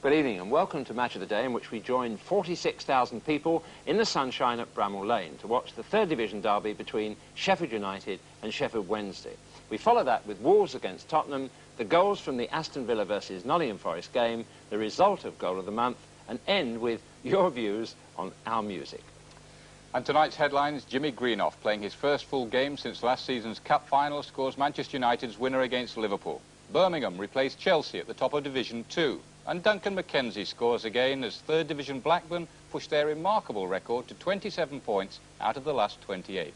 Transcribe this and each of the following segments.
Good evening and welcome to Match of the Day, in which we join 46,000 people in the sunshine at Bramall Lane to watch the third division derby between Sheffield United and Sheffield Wednesday. We follow that with Wolves against Tottenham, the goals from the Aston Villa versus Nottingham Forest game, the result of Goal of the Month, and end with your views on our music. And tonight's headlines: Jimmy Greenough, playing his first full game since last season's Cup final, scores Manchester United's winner against Liverpool. Birmingham replaced Chelsea at the top of Division 2. And Duncan McKenzie scores again as third division Blackburn pushed their remarkable record to 27 points out of the last 28.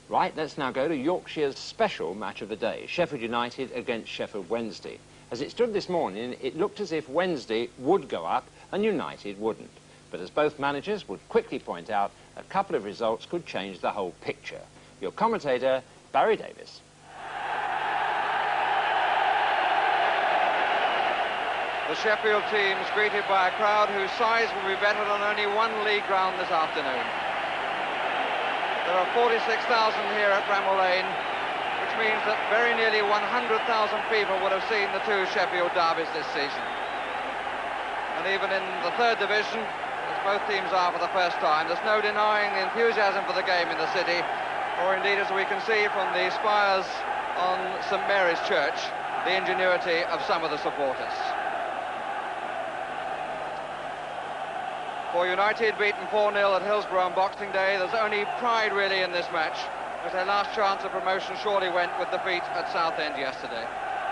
Right, let's now go to Yorkshire's special Match of the Day, Sheffield United against Sheffield Wednesday. As it stood this morning, it looked as if Wednesday would go up and United wouldn't. But as both managers would quickly point out, a couple of results could change the whole picture. Your commentator, Barry Davis. The Sheffield team's greeted by a crowd whose size will be better on only one league ground this afternoon. There are 46,000 here at Bramall Lane, which means that very nearly 100,000 people would have seen the two Sheffield derbies this season. And even in the third division, as both teams are for the first time, there's no denying the enthusiasm for the game in the city, or indeed, as we can see from the spires on St Mary's Church, the ingenuity of some of the supporters. For United, beaten 4-0 at Hillsborough on Boxing Day, there's only pride really in this match, as their last chance of promotion surely went with defeat at Southend yesterday.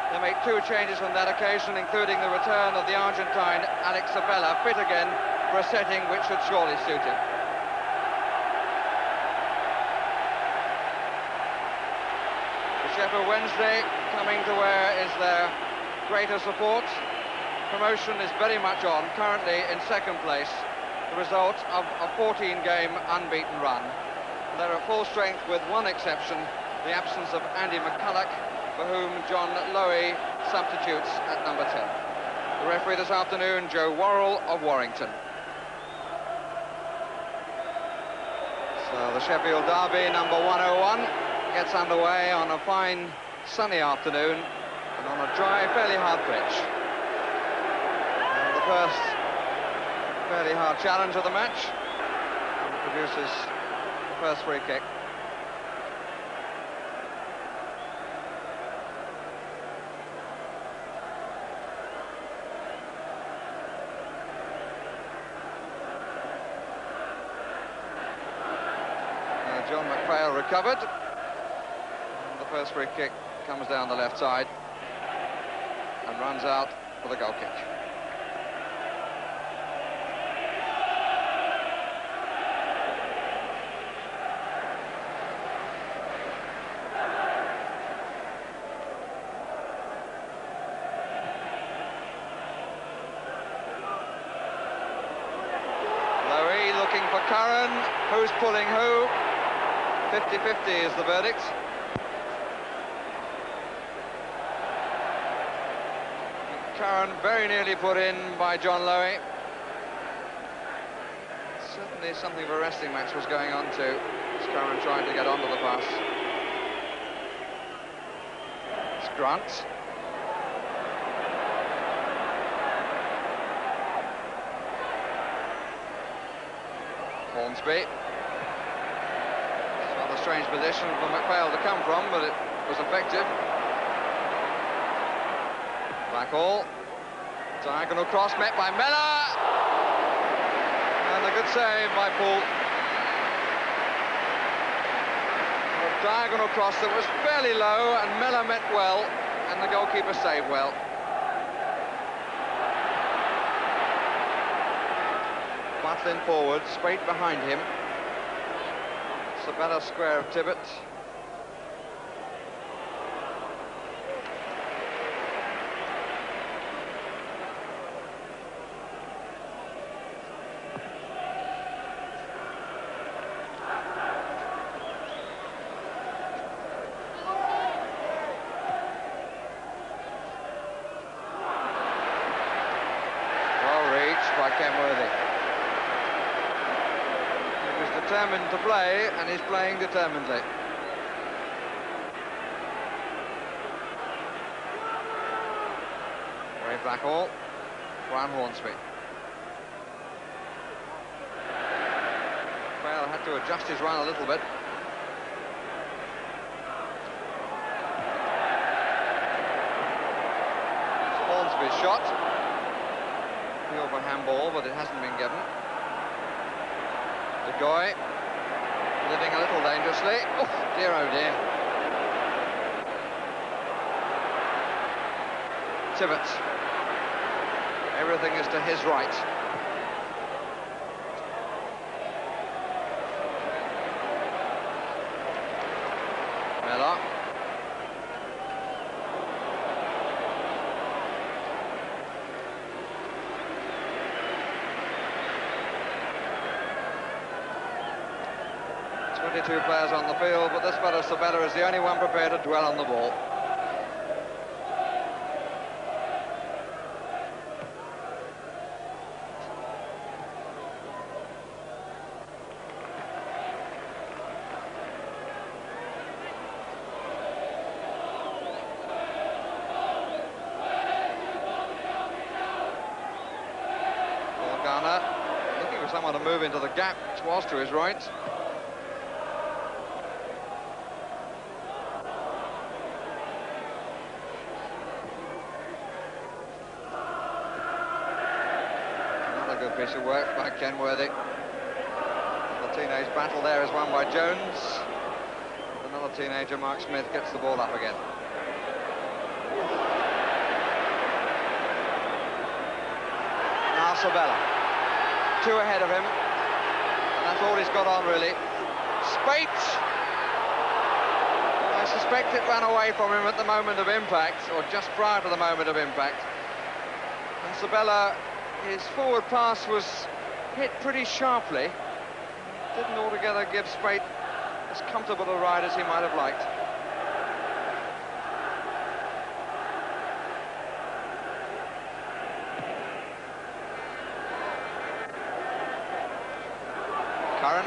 They make two changes on that occasion, including the return of the Argentine Alex Sabella, fit again for a setting which should surely suit him. For Sheffield Wednesday, coming to where is their greater support. Promotion is very much on, currently in second place, the result of a 14-game unbeaten run. They're at full strength with one exception, the absence of Andy McCulloch, for whom John Lowy substitutes at number 10. The referee this afternoon, Joe Worrell of Warrington. So the Sheffield derby, number 101, gets underway on a fine sunny afternoon and on a dry, fairly hard pitch. And the first fairly hard challenge of the match, and produces the first free kick. John McPhail recovered, and the first free kick comes down the left side and runs out for the goal kick. Looking for Curran, who's pulling who? 50-50 is the verdict. Curran very nearly put in by John Lowy. Certainly something of a wrestling match was going on too, as Curran trying to get onto the pass. It's Grant. Hornsby. It's a rather strange position for McPhail to come from, but it was effective. Bramall. Diagonal cross met by Mellor. And a good save by Poole. A diagonal cross that was fairly low, and Mellor met well, and the goalkeeper saved well. Butlin forward, straight behind him. Sabella square of Tibbett. Well reached by Kenworthy. Determined to play, and he's playing determinedly. Ray Bramall. Brian Hornsby. Well, had to adjust his run a little bit. Hornsby's shot. Appeal for handball, but it hasn't been given. De Goey living a little dangerously. Oh dear, oh dear. Tibbett. Everything is to his right. Miller. Two players on the field, but this fellow Sabella is the only one prepared to dwell on the ball. Garner looking for someone to move into the gap, which was to his right. Piece of work by Kenworthy. The teenage battle there is won by Jones. Another teenager, Mark Smith, gets the ball up again. Now Sabella. Two ahead of him. And that's all he's got on, really. Spate! I suspect it ran away from him at the moment of impact, or just prior to the moment of impact. And Sabella, his forward pass was hit pretty sharply. Didn't altogether give Spate as comfortable a ride as he might have liked. Curran.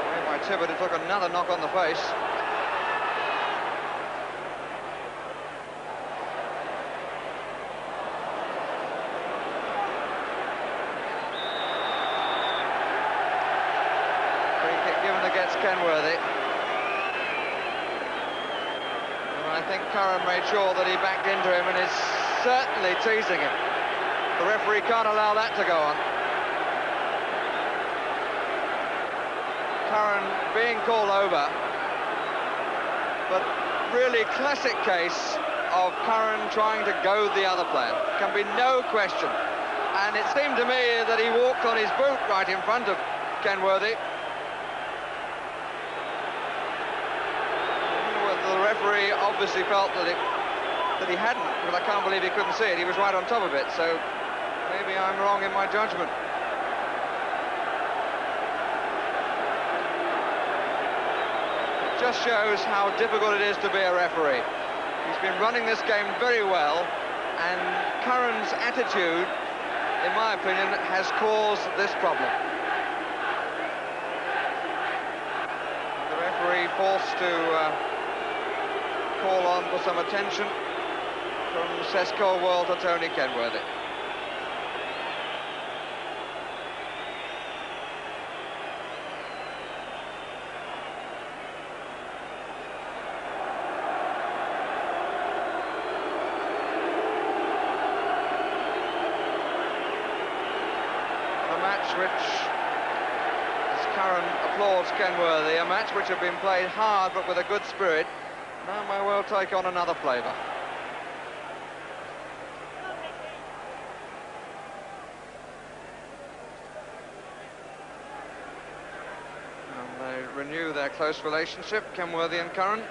Away by Tibbett, who took another knock on the face. Kenworthy. And I think Curran made sure that he backed into him and is certainly teasing him. The referee can't allow that to go on. Curran being called over, but really classic case of Curran trying to goad the other player. Can be no question. And it seemed to me that he walked on his boot right in front of Kenworthy. The referee obviously felt that he hadn't, but I can't believe he couldn't see it. He was right on top of it, so maybe I'm wrong in my judgment. It just shows how difficult it is to be a referee. He's been running this game very well, and Curran's attitude, in my opinion, has caused this problem. The referee forced to call on for some attention from Cesc Colwell to Tony Kenworthy. A match which, as Curran applauds Kenworthy, a match which had been played hard but with a good spirit, now may well take on another flavour. And they renew their close relationship, Kenworthy and Curran.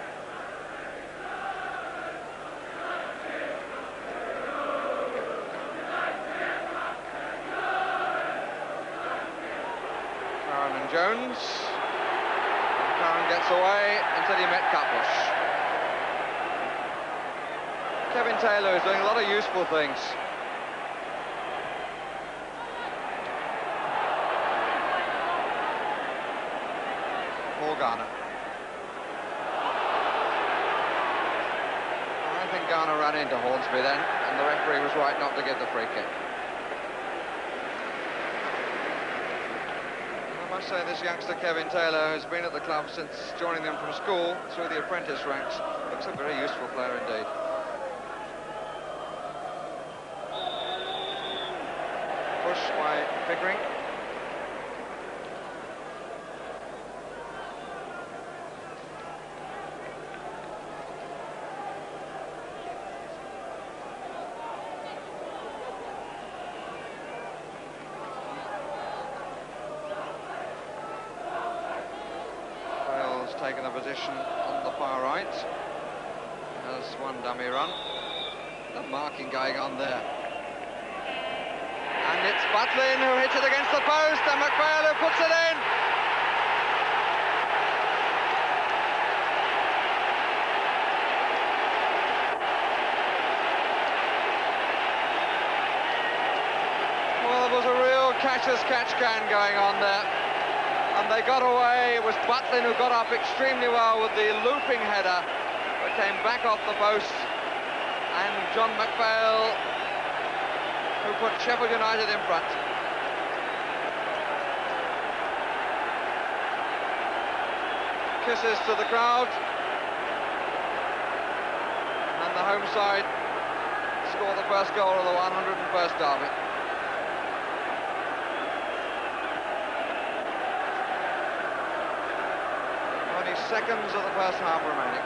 Curran and Jones. And Curran gets away until he met Cutbush. Kevin Taylor is doing a lot of useful things. Paul Garner. I think Garner ran into Hornsby then, and the referee was right not to give the free kick. I must say this youngster Kevin Taylor has been at the club since joining them from school through the apprentice ranks. Looks a very useful player indeed. Push by Pickering. Taken a position on the far right. Has one dummy run. The marking going on there. And it's Butlin who hits it against the post, and McPhail who puts it in. Well, there was a real catch-as-catch-can going on there. And they got away. It was Butlin who got up extremely well with the looping header that came back off the post. And John McPhail, who put Sheffield United in front. Kisses to the crowd. And the home side score the first goal of the 101st derby. Seconds of the first half remaining.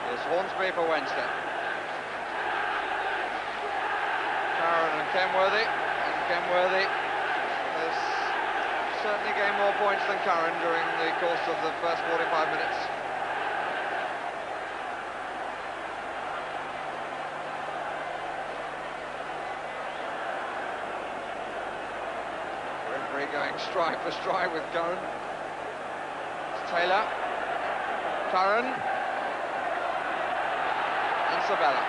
Here's Hornsby for Wednesday. Curran and Kenworthy. And Kenworthy has certainly gained more points than Curran during the course of the first 45 minutes. Going stride for stride with Curran. It's Taylor, Curran, and Sabella.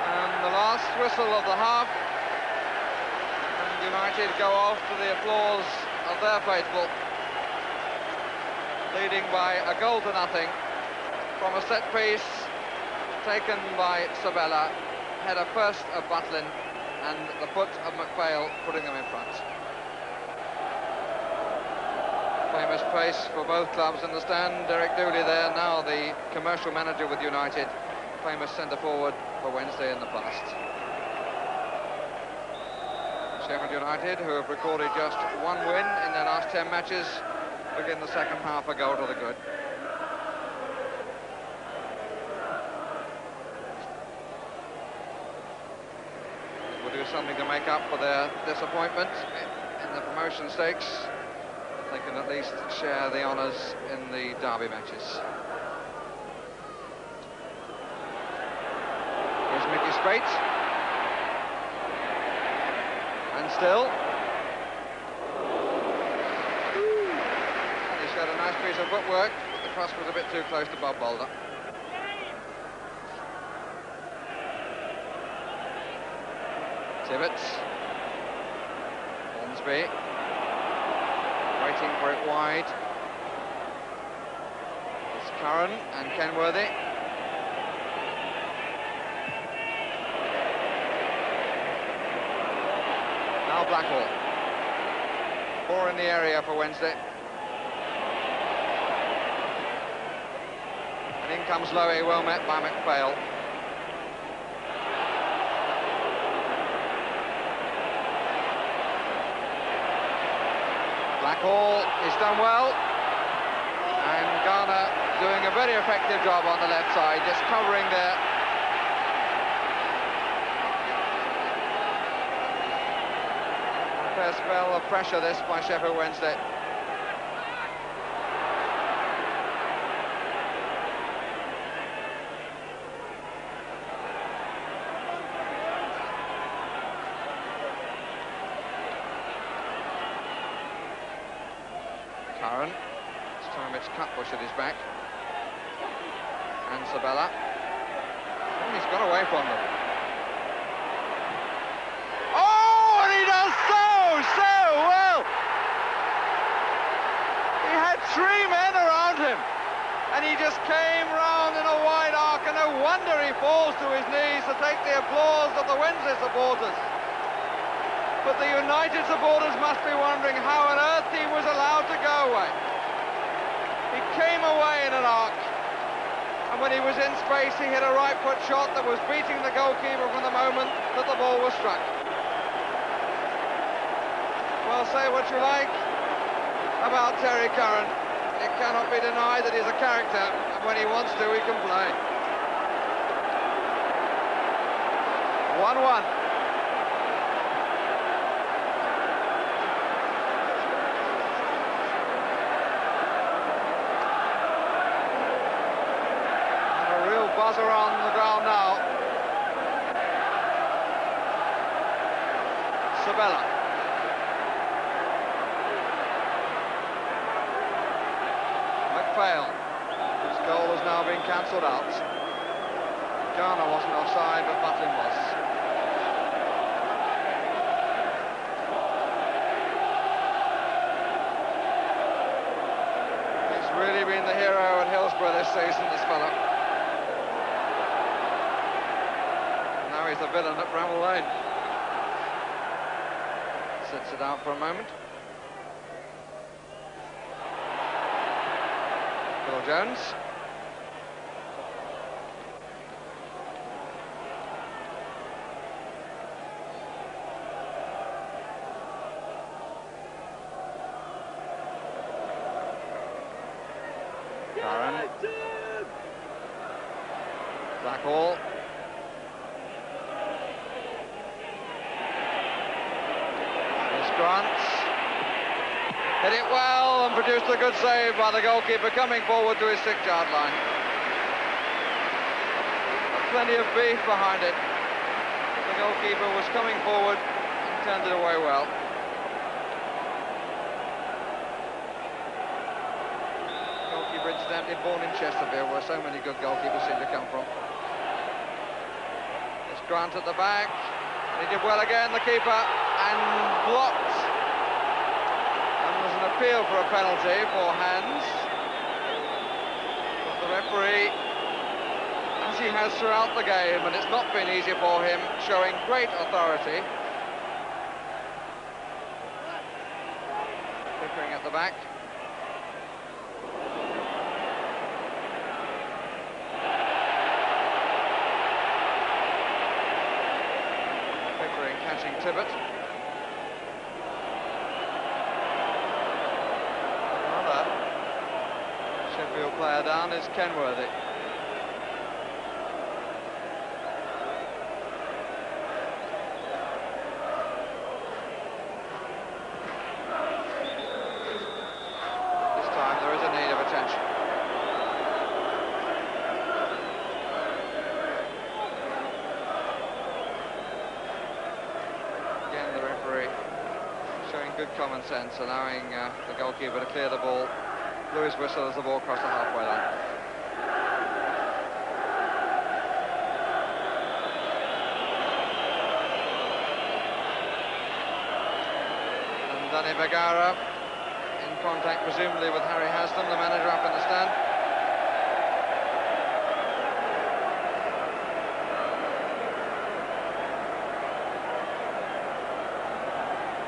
And the last whistle of the half. United go off to the applause of their faithful, leading by a goal to nothing from a set piece taken by Sabella, header first of Butlin and the foot of McPhail putting them in front. Famous pace for both clubs in the stand. Derek Dooley there, now the commercial manager with United, famous centre forward for Wednesday in the past. Sheffield United, who have recorded just one win in their last 10 matches, begin the second half a goal to the good. Will do something to make up for their disappointment in the promotion stakes. They can at least share the honours in the derby matches. Here's Mickey Spate. And still. He showed a nice piece of footwork. The cross was a bit too close to Bob Boulder. Tibbets. Hornsby. Waiting for it wide. It's Curran and Kenworthy. Now Blackwell. 4 in the area for Wednesday. And in comes Lowe, well met by McPhail. Blackwell is done well. And Garner doing a very effective job on the left side, just covering there. A spell of pressure this by Sheffield Wednesday. Curran. This time it's Cutbush at his back. And Sabella. Oh, he's got away from them. Oh, and he does so well! He had 3 men around him, and he just came round in a wide arc, and no wonder he falls to his knees to take the applause of the Wednesday supporters. But the United supporters must be wondering how on earth he was allowed to go away. He came away in an arc, and when he was in space, he hit a right-foot shot that was beating the goalkeeper from the moment that the ball was struck. Well, say what you like about Terry Curran. It cannot be denied that he's a character, and when he wants to, he can play. 1-1. Buzzer on the ground now. Sabella. McPhail. His goal has now been cancelled out. Garner wasn't offside, but Butlin was. He's really been the hero at Hillsborough this season, this fellow. He's the villain at Bramall Lane. Sits it out for a moment. Phil Jones. Curran. Blackhall. Grant hit it well and produced a good save by the goalkeeper coming forward to his 6-yard line. Plenty of beef behind it. The goalkeeper was coming forward and turned it away well. Goalkeeper incidentally born in Chesterfield, where so many good goalkeepers seem to come from. It's Grant at the back. He did well again, the keeper, and blocked. And there's an appeal for a penalty for hands. But the referee, as he has throughout the game, and it's not been easy for him, showing great authority. Pickering at the back. Catching Tibbett. Another Sheffield player down is Kenworthy. This time there is a need of attention. Showing good common sense, allowing the goalkeeper to clear the ball. Lewis whistle as the ball crossed the halfway line. And Danny Bergara in contact presumably with Harry Haslam, the manager up in the stand.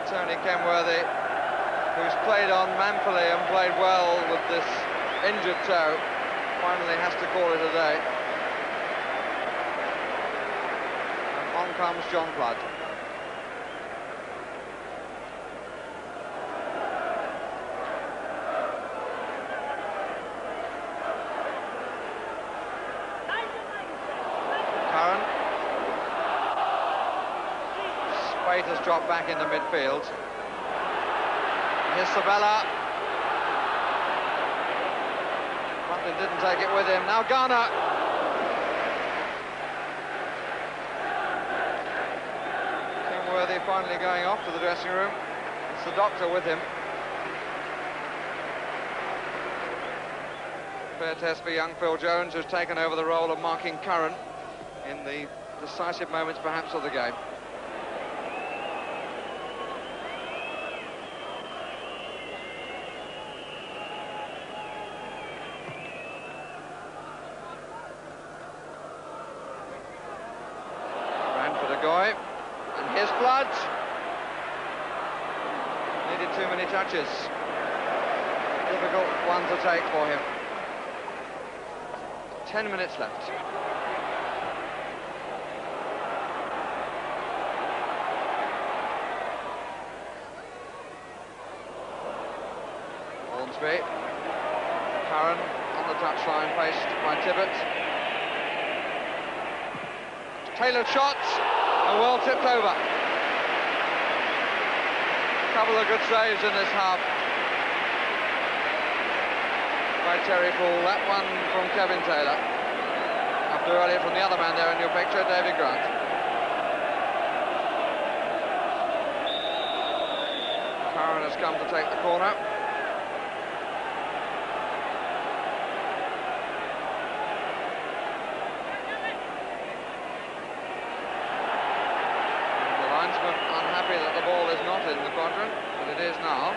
Tony Kenworthy, who's played on manfully and played well with this injured toe, finally has to call it a day. And on comes John Flood. Curran. Spate has dropped back into midfield. Here's Sabella. Butlin didn't take it with him. Now Garner. Kenworthy finally going off to the dressing room. It's the doctor with him. Fair test for young Phil Jones, who's taken over the role of marking Curran in the decisive moments, perhaps, of the game. Ran for the goal, and here's Flood. Needed too many touches. Difficult one to take for him. 10 minutes left. Hornsby. Curran on the touchline, faced by Tibbett. Tailored shot, and well tipped over. A couple of good saves in this half by Terry Poole. That one from Kevin Taylor. After earlier from the other man there in your picture, David Grant. Curran has come to take the corner. The linesman unhappy that the ball is not in the quadrant, but it is now.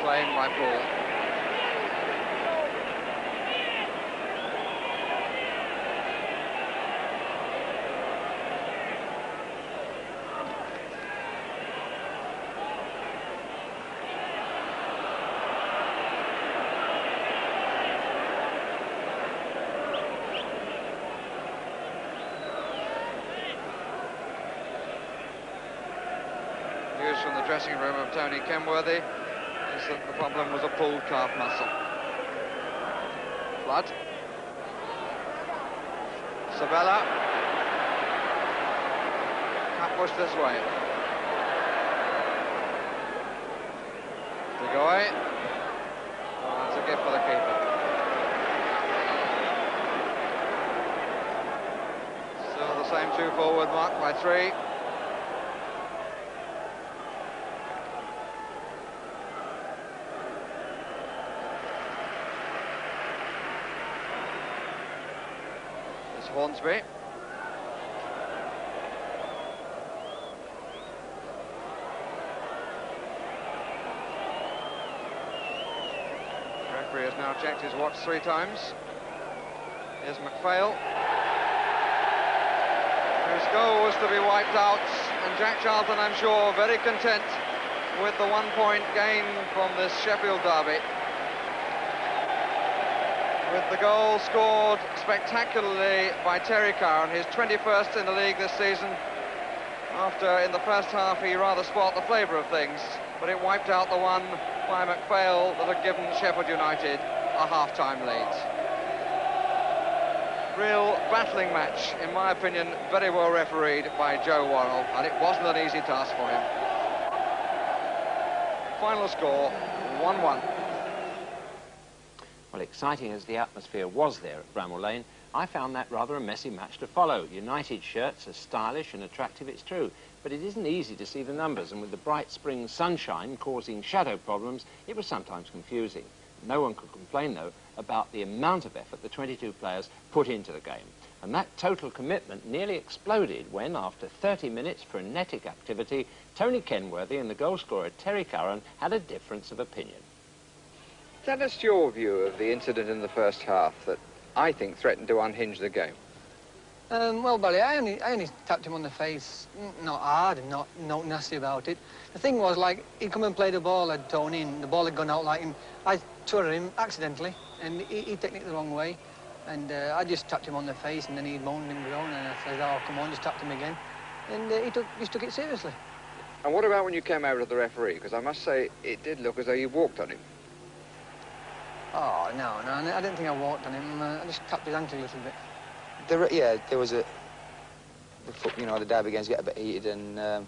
Claimed by Paul. News from the dressing room of Tony Kenworthy is that the problem was a pulled calf muscle. Flood. Sabella. Can't push this way. De Goey. Oh, that's a gift for the keeper. Still the same two forward, marked by 3. Hornsby. The referee has now checked his watch 3 times. Here's MacPhail, whose goal was to be wiped out, and Jack Charlton, I'm sure, very content with the 1-point gain from this Sheffield derby. With the goal scored spectacularly by Terry Curran, his 21st in the league this season, after in the first half he rather spoilt the flavour of things, but it wiped out the one by MacPhail that had given Sheffield United a half-time lead. Real battling match, in my opinion, very well refereed by Joe Worrell, and it wasn't an easy task for him. Final score, 1-1. Well, exciting as the atmosphere was there at Bramall Lane, I found that rather a messy match to follow. United shirts are stylish and attractive, it's true, but it isn't easy to see the numbers, and with the bright spring sunshine causing shadow problems, it was sometimes confusing. No one could complain, though, about the amount of effort the 22 players put into the game. And that total commitment nearly exploded when, after 30 minutes frenetic activity, Tony Kenworthy and the goalscorer Terry Curran had a difference of opinion. Tell us your view of the incident in the first half that I think threatened to unhinge the game. Well, Billy, I only tapped him on the face, not hard and not nasty about it. The thing was, like, he'd come and play the ball at Tony, and the ball had gone out like him. I twirled him accidentally, and he'd taken it the wrong way. And I just tapped him on the face, and then he'd moaned and groaned, and I said, oh, come on, just tapped him again. And he just took it seriously. And what about when you came over to the referee? Because I must say, it did look as though you walked on him. Oh, no, I didn't think I walked on him. I just tapped his ankle a little bit. There was the derby games get a bit heated, and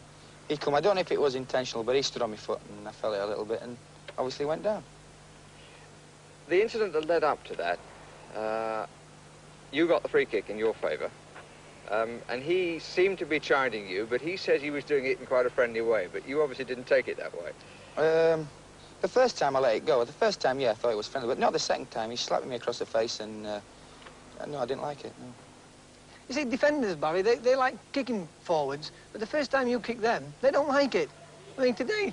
he come. I don't know if it was intentional, but he stood on my foot, and I felt it a little bit, and obviously went down. The incident that led up to that, you got the free kick in your favour, And he seemed to be chiding you, but he says he was doing it in quite a friendly way, but you obviously didn't take it that way. The first time I let it go, the first time, yeah, I thought it was friendly, but not the second time. He slapped me across the face, and no, I didn't like it, no. You see, defenders, Barry, they like kicking forwards, but the first time you kick them, they don't like it. I mean, today,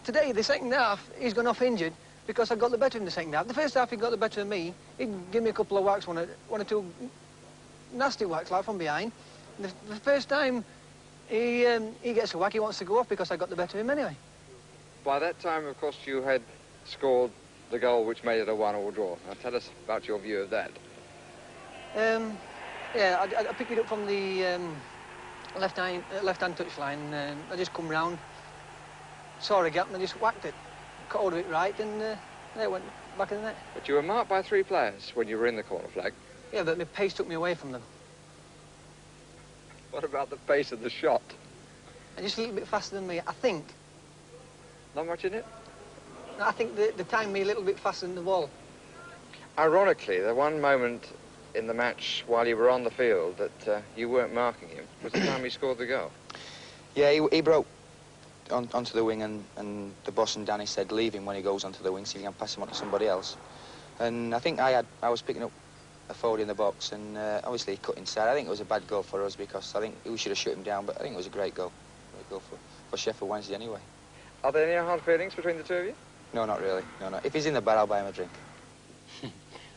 the second half, he's gone off injured because I got the better in the second half. The first half, he got the better of me. He'd give me a couple of whacks, one or two nasty whacks, like from behind. The first time he gets a whack, he wants to go off because I got the better of him anyway. By that time, of course, you had scored the goal which made it a 1-1 draw. Now, tell us about your view of that. Yeah, I picked it up from the left-hand touchline. I just come round, saw a gap, and I just whacked it. Caught hold of it right, and it went back in the net. But you were marked by 3 players when you were in the corner flag. Yeah, but my pace took me away from them. What about the pace of the shot? And just a little bit faster than me, I think. Not much in it? I think they timed me a little bit faster than the ball. Ironically, the one moment in the match while you were on the field that you weren't marking him was the time he scored the goal. Yeah, he broke onto the wing, and the boss and Danny said leave him when he goes onto the wing so you can pass him on to somebody else. And I think I was picking up a forward in the box, and obviously he cut inside. I think it was a bad goal for us because I think we should have shut him down, but I think it was a great goal. Great goal for Sheffield Wednesday anyway. Are there any hard feelings between the two of you? No, not really. No. If he's in the bar, I'll buy him a drink.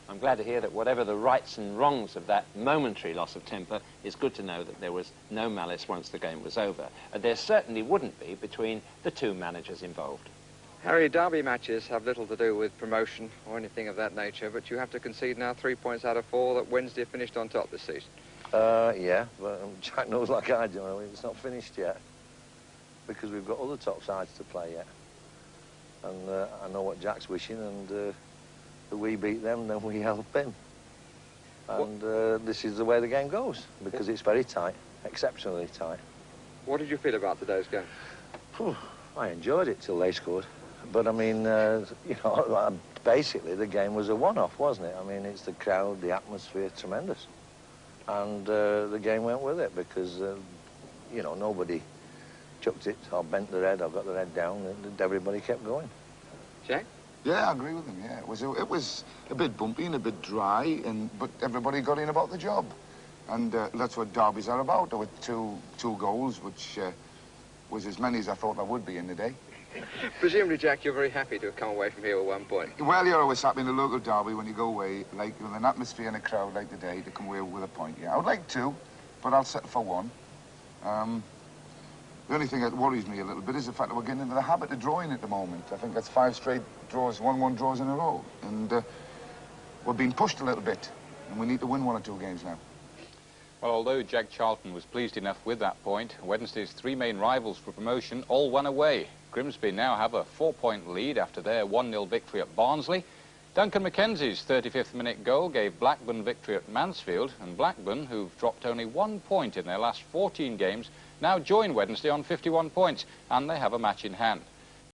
I'm glad to hear that whatever the rights and wrongs of that momentary loss of temper, it's good to know that there was no malice once the game was over. And there certainly wouldn't be between the two managers involved. Harry, derby matches have little to do with promotion or anything of that nature, but you have to concede now 3 points out of 4 that Wednesday finished on top this season. Yeah, but Jack knows like I do, it's not finished yet because we've got other top sides to play yet. And I know what Jack's wishing, and if we beat them, then we help him. And this is the way the game goes, because it's very tight, exceptionally tight. What did you feel about today's game? I enjoyed it till they scored. But, I mean, you know, basically the game was a one-off, wasn't it? I mean, it's the crowd, the atmosphere, tremendous. And the game went with it because, you know, nobody chucked it or bent their head or got their head down, and everybody kept going. Jack? Yeah, I agree with him, yeah. It was a bit bumpy and a bit dry, but everybody got in about the job. And that's what derbies are about. There were two goals, which was as many as I thought there would be in the day. Presumably, Jack, you're very happy to have come away from here with 1 point. Well, you're always happy in a local derby when you go away, like with an atmosphere and a crowd like today, to come away with a point, yeah. I would like 2, but I'll settle for 1. The only thing that worries me a little bit is the fact that we're getting into the habit of drawing at the moment. I think that's 5 straight draws, 1-1 draws in a row. And we're being pushed a little bit, and we need to win 1 or 2 games now. Well, although Jack Charlton was pleased enough with that point, Wednesday's 3 main rivals for promotion all won away. Grimsby now have a 4-point lead after their 1-0 victory at Barnsley. Duncan Mackenzie's 35th minute goal gave Blackburn victory at Mansfield, and Blackburn, who've dropped only 1 point in their last 14 games, now join Wednesday on 51 points, and they have a match in hand.